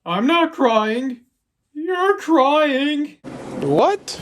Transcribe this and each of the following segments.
I'm not crying. You're crying. What?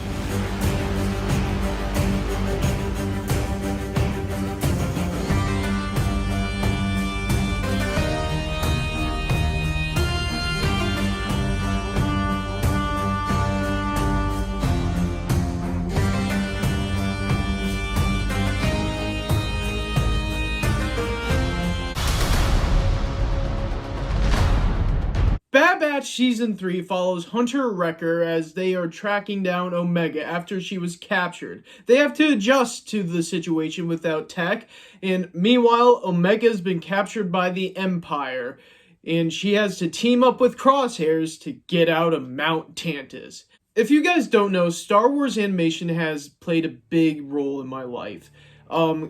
Bad Batch Season 3 follows Hunter Wrecker as they are tracking down Omega after she was captured. They have to adjust to the situation without tech, and meanwhile, Omega's been captured by the Empire, and she has to team up with Crosshairs to get out of Mount Tantus. If you guys don't know, Star Wars animation has played a big role in my life.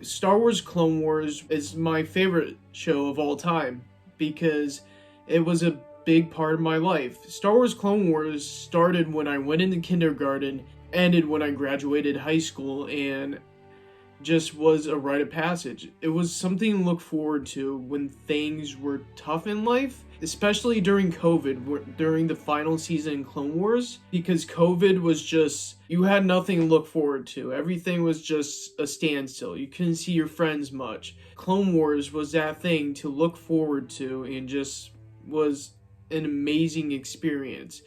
Star Wars Clone Wars is my favorite show of all time because it was a big part of my life. Star Wars Clone Wars started when I went into kindergarten, ended when I graduated high school, and just was a rite of passage. It was something to look forward to when things were tough in life, especially during COVID, during the final season in Clone Wars, because COVID was just, you had nothing to look forward to. Everything was just a standstill. You couldn't see your friends much. Clone Wars was that thing to look forward to and just was an amazing experience.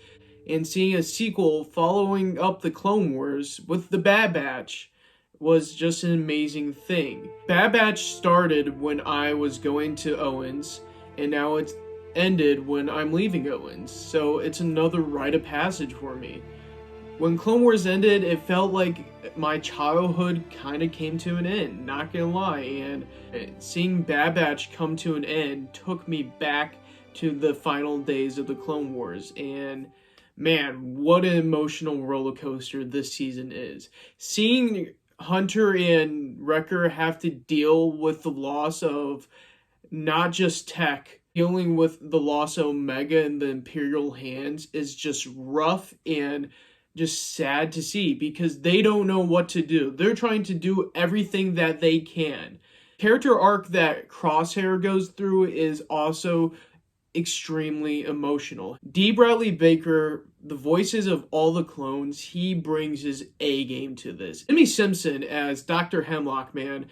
And seeing a sequel following up the Clone Wars with the Bad Batch was just an amazing thing. Bad Batch started when I was going to Owens, and now it's ended when I'm leaving Owens. So it's another rite of passage for me. When Clone Wars ended, it felt like my childhood kind of came to an end, not gonna lie, and seeing Bad Batch come to an end took me back to the final days of the Clone Wars, and man, what an emotional roller coaster this season is. Seeing Hunter and Wrecker have to deal with the loss of not just Tech, dealing with the loss of Omega and the Imperial hands is just rough and just sad to see because they don't know what to do. They're trying to do everything that they can. Character arc that Crosshair goes through is also extremely emotional. D. Bradley Baker, the voices of all the clones, he brings his A game to this. Jimmy Simpson as Dr. Hemlock, man,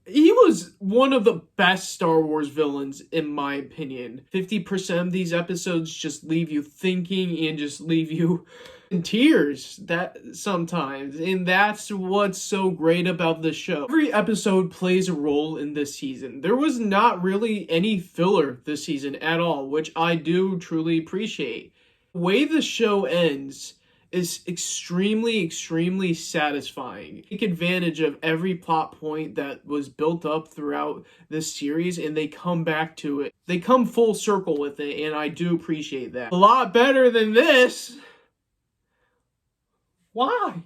he was one of the best Star Wars villains in my opinion. 50% of these episodes just leave you thinking and just leave you in tears that sometimes, and that's what's so great about the show. Every episode plays a role in this season. There was not really any filler this season at all, which I do truly appreciate. The way the show ends is extremely satisfying. Take advantage of every plot point that was built up throughout this series and they come back to it. They come full circle with it, and I do appreciate that. A lot better than this. Why?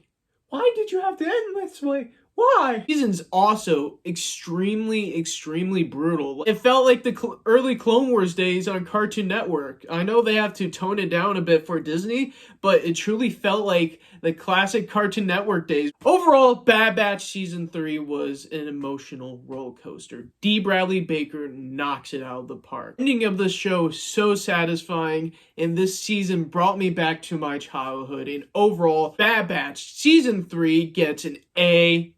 Why did you have to end this way? Why? Season's also extremely brutal. It felt like the early Clone Wars days on Cartoon Network. I know they have to tone it down a bit for Disney, but it truly felt like the classic Cartoon Network days. Overall, Bad Batch Season 3 was an emotional roller coaster. D. Bradley Baker knocks it out of the park. The ending of the show is so satisfying, and this season brought me back to my childhood. And overall, Bad Batch Season 3 gets an A+.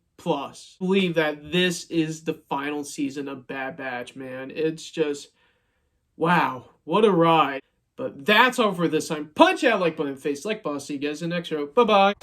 Believe that this is the final season of Bad Batch, man. It's just, wow, what a ride. But that's all for this time. Punch out like button, face like boss. See you guys in the next show. Bye-bye.